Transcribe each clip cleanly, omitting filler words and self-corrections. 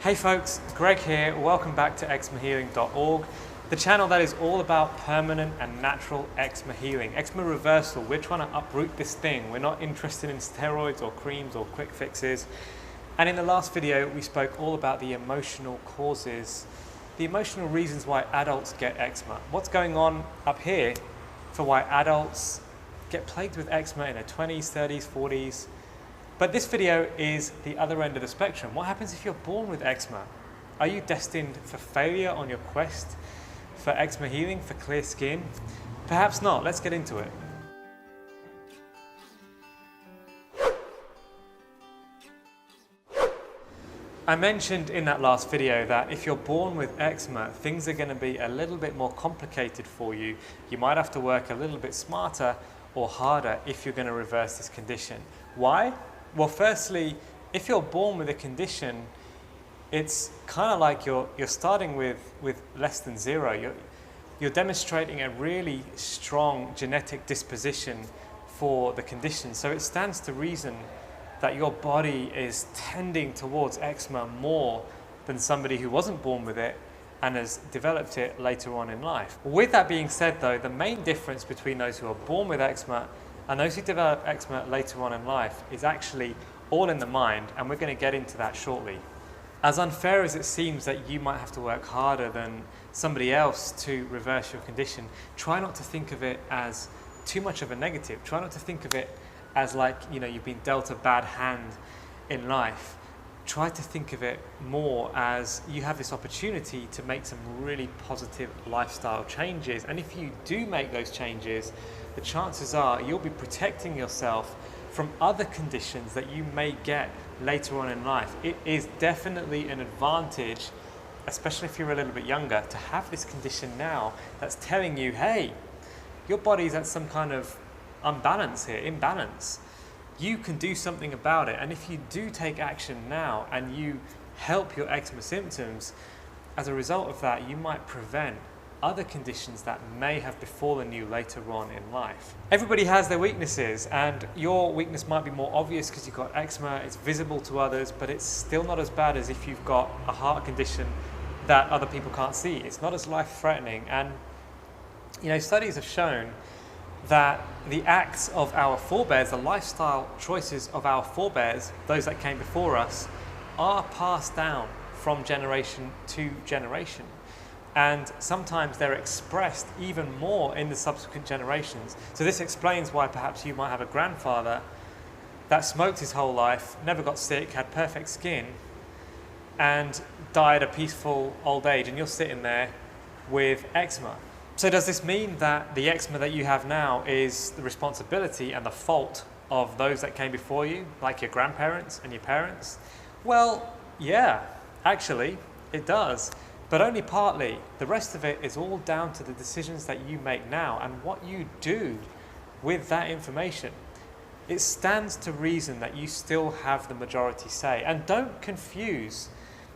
Hey folks, Greg here. Welcome back to eczemahealing.org, the channel that is all about permanent and natural eczema healing, eczema reversal. We're trying to uproot this thing. We're not interested in steroids or creams or quick fixes. And in the last video, we spoke all about the emotional causes, the emotional reasons why adults get eczema. What's going on up here for why adults get plagued with eczema in their 20s, 30s, 40s. But this video is the other end of the spectrum. What happens if you're born with eczema? Are you destined for failure on your quest for eczema healing, for clear skin? Perhaps not. Let's get into it. I mentioned in that last video that if you're born with eczema, things are going to be a little bit more complicated for you. You might have to work a little bit smarter or harder if you're going to reverse this condition. Why? Well, firstly, if you're born with a condition, it's kind of like you're starting with less than zero. You're demonstrating a really strong genetic disposition for the condition. So it stands to reason that your body is tending towards eczema more than somebody who wasn't born with it and has developed it later on in life. With that being said though, the main difference between those who are born with eczema and those who develop eczema later on in life is actually all in the mind, and we're going to get into that shortly. As unfair as it seems that you might have to work harder than somebody else to reverse your condition, try not to think of it as too much of a negative. Try not to think of it as like, you've been dealt a bad hand in life. Try to think of it more as you have this opportunity to make some really positive lifestyle changes. And if you do make those changes, the chances are you'll be protecting yourself from other conditions that you may get later on in life. It is definitely an advantage, especially if you're a little bit younger, to have this condition now that's telling you, hey, your body's at some kind of imbalance. You can do something about it. And if you do take action now and you help your eczema symptoms, as a result of that, you might prevent other conditions that may have befallen you later on in life. Everybody has their weaknesses, and your weakness might be more obvious because you've got eczema, it's visible to others, but it's still not as bad as if you've got a heart condition that other people can't see. It's not as life-threatening. And studies have shown that the acts of our forebears, the lifestyle choices of our forebears, those that came before us, are passed down from generation to generation. And sometimes they're expressed even more in the subsequent generations. So this explains why perhaps you might have a grandfather that smoked his whole life, never got sick, had perfect skin, and died a peaceful old age, and you're sitting there with eczema. So does this mean that the eczema that you have now is the responsibility and the fault of those that came before you, like your grandparents and your parents? Well, yeah, actually, it does. But only partly. The rest of it is all down to the decisions that you make now and what you do with that information. It stands to reason that you still have the majority say. And don't confuse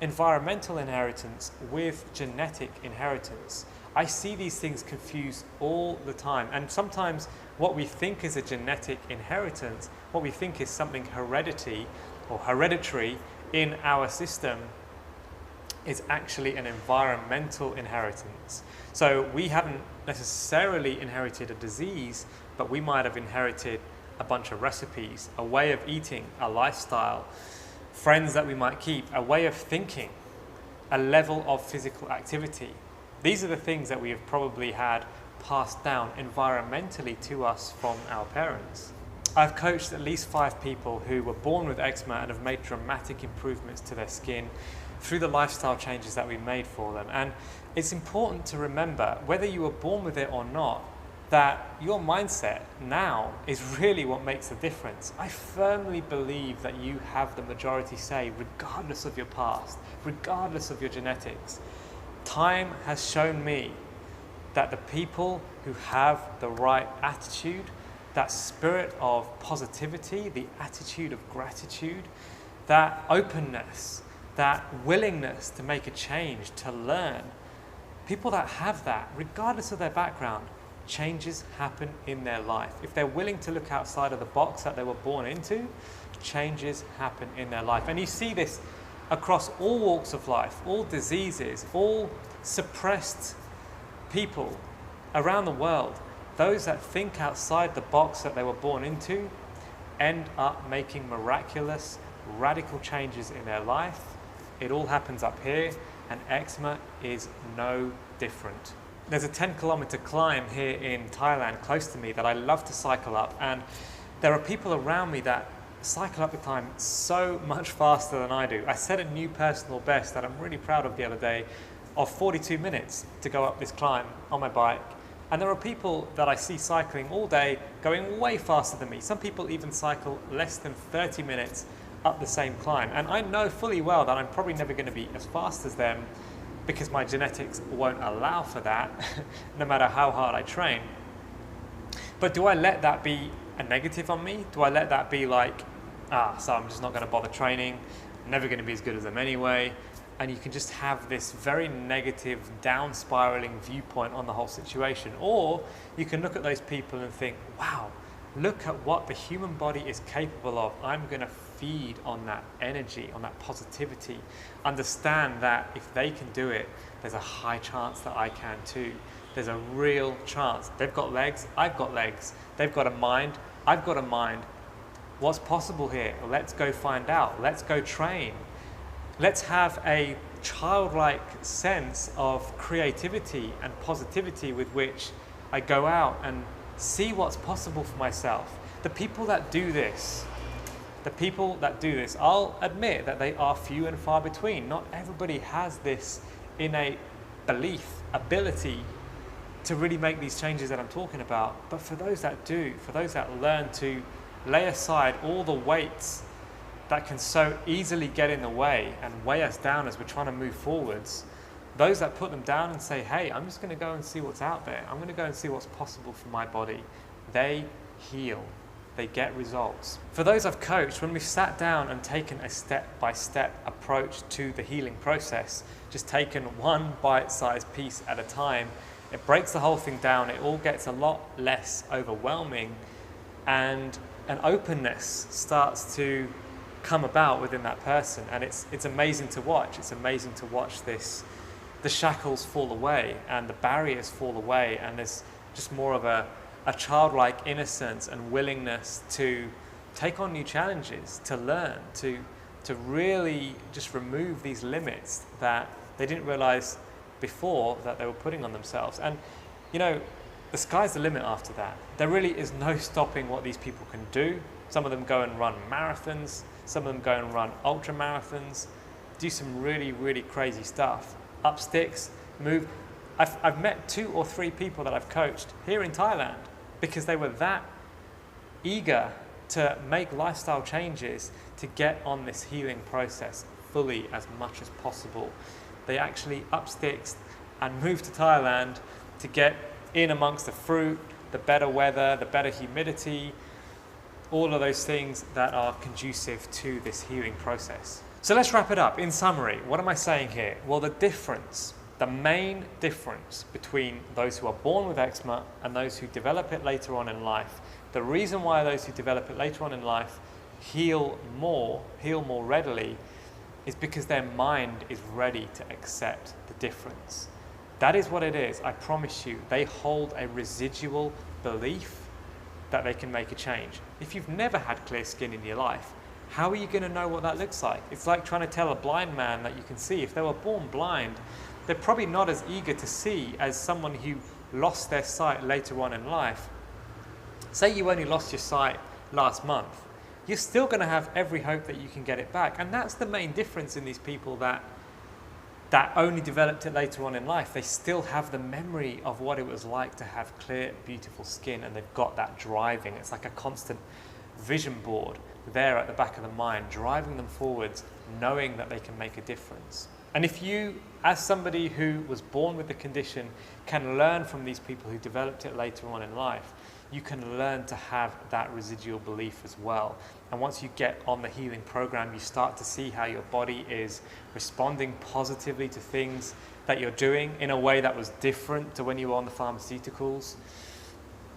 environmental inheritance with genetic inheritance. I see these things confused all the time. And sometimes what we think is a genetic inheritance, what we think is something hereditary in our system, is actually an environmental inheritance. So we haven't necessarily inherited a disease, but we might have inherited a bunch of recipes, a way of eating, a lifestyle, friends that we might keep, a way of thinking, a level of physical activity. These are the things that we have probably had passed down environmentally to us from our parents. I've coached at least 5 people who were born with eczema and have made dramatic improvements to their skin through the lifestyle changes that we made for them. And it's important to remember, whether you were born with it or not, that your mindset now is really what makes the difference. I firmly believe that you have the majority say, regardless of your past, regardless of your genetics. Time has shown me that the people who have the right attitude, that spirit of positivity, the attitude of gratitude, that openness, that willingness to make a change, to learn, people that have that, regardless of their background, changes happen in their life. If they're willing to look outside of the box that they were born into, changes happen in their life. And you see this across all walks of life, all diseases, all suppressed people around the world, those that think outside the box that they were born into end up making miraculous, radical changes in their life. It all happens up here, and eczema is no different. There's a 10-kilometer climb here in Thailand close to me that I love to cycle up, and there are people around me that cycle up the climb so much faster than I do. I set a new personal best that I'm really proud of the other day of 42 minutes to go up this climb on my bike. And there are people that I see cycling all day going way faster than me. Some people even cycle less than 30 minutes up the same climb. And I know fully well that I'm probably never going to be as fast as them because my genetics won't allow for that, no matter how hard I train. But do I let that be a negative on me? Do I let that be like, so I'm just not going to bother training, I'm never going to be as good as them anyway? And you can just have this very negative, down spiraling viewpoint on the whole situation. Or you can look at those people and think, wow, look at what the human body is capable of. I'm going to feed on that energy, on that positivity. Understand that if they can do it, there's a high chance that I can too. There's a real chance. They've got legs, I've got legs. They've got a mind, I've got a mind. What's possible here? Let's go find out. Let's go train. Let's have a childlike sense of creativity and positivity with which I go out and see what's possible for myself. The people that do this, I'll admit that they are few and far between. Not everybody has this innate belief, ability to really make these changes that I'm talking about. But for those that do, for those that learn to lay aside all the weights that can so easily get in the way and weigh us down as we're trying to move forwards, those that put them down and say, hey, I'm just going to go and see what's out there. I'm going to go and see what's possible for my body. They heal. They get results. For those I've coached, when we've sat down and taken a step-by-step approach to the healing process, just taken one bite-sized piece at a time, it breaks the whole thing down. It all gets a lot less overwhelming, and an openness starts to come about within that person, and it's amazing to watch. It's amazing to watch the shackles fall away and the barriers fall away, and there's just more of a childlike innocence and willingness to take on new challenges, to learn, to really just remove these limits that they didn't realize before that they were putting on themselves. And you know, the sky's the limit after that. There really is no stopping what these people can do. Some of them go and run marathons, some of them go and run ultra marathons, do some really, really crazy stuff. Up sticks, move. I've met 2 or 3 people that I've coached here in Thailand because they were that eager to make lifestyle changes to get on this healing process fully as much as possible. They actually up sticks and moved to Thailand to get in amongst the fruit, the better weather, the better humidity, all of those things that are conducive to this healing process. So let's wrap it up. In summary, what am I saying here? Well, the main difference between those who are born with eczema and those who develop it later on in life, the reason why those who develop it later on in life heal more readily, is because their mind is ready to accept the difference. That is what it is. I promise you, they hold a residual belief that they can make a change. If you've never had clear skin in your life, how are you going to know what that looks like? It's like trying to tell a blind man that you can see. If they were born blind, they're probably not as eager to see as someone who lost their sight later on in life. Say you only lost your sight last month, you're still going to have every hope that you can get it back. And that's the main difference in these people that only developed it later on in life. They still have the memory of what it was like to have clear, beautiful skin, and they've got that driving. It's like a constant vision board there at the back of the mind, driving them forwards, knowing that they can make a difference. And if you, as somebody who was born with the condition, can learn from these people who developed it later on in life, you can learn to have that residual belief as well. And once you get on the healing program, you start to see how your body is responding positively to things that you're doing in a way that was different to when you were on the pharmaceuticals.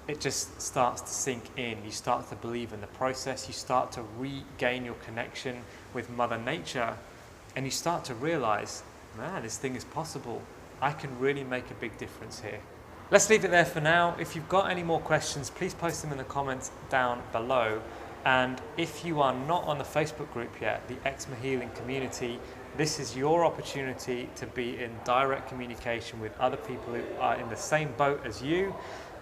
It just starts to sink in. You start to believe in the process. You start to regain your connection with Mother Nature. and you start to realize, man, this thing is possible. I can really make a big difference here. Let's leave it there for now. If you've got any more questions, please post them in the comments down below. And if you are not on the Facebook group yet, the Eczema Healing Community, this is your opportunity to be in direct communication with other people who are in the same boat as you,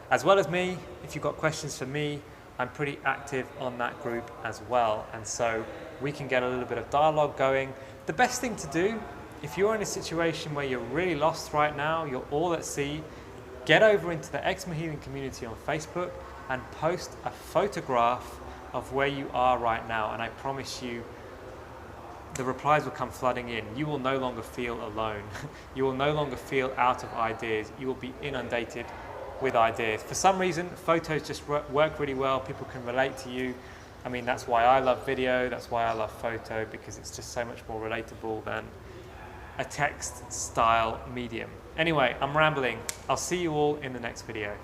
as well as me. If you've got questions for me, I'm pretty active on that group as well. And so we can get a little bit of dialogue going. The best thing to do, if you're in a situation where you're really lost right now, you're all at sea, get over into the Eczema Healing Community on Facebook and post a photograph of where you are right now. And I promise you, the replies will come flooding in. You will no longer feel alone. You will no longer feel out of ideas. You will be inundated with ideas. For some reason, photos just work really well. People can relate to you. I mean, that's why I love video. That's why I love photo, because it's just so much more relatable than a text style medium. Anyway, I'm rambling. I'll see you all in the next video.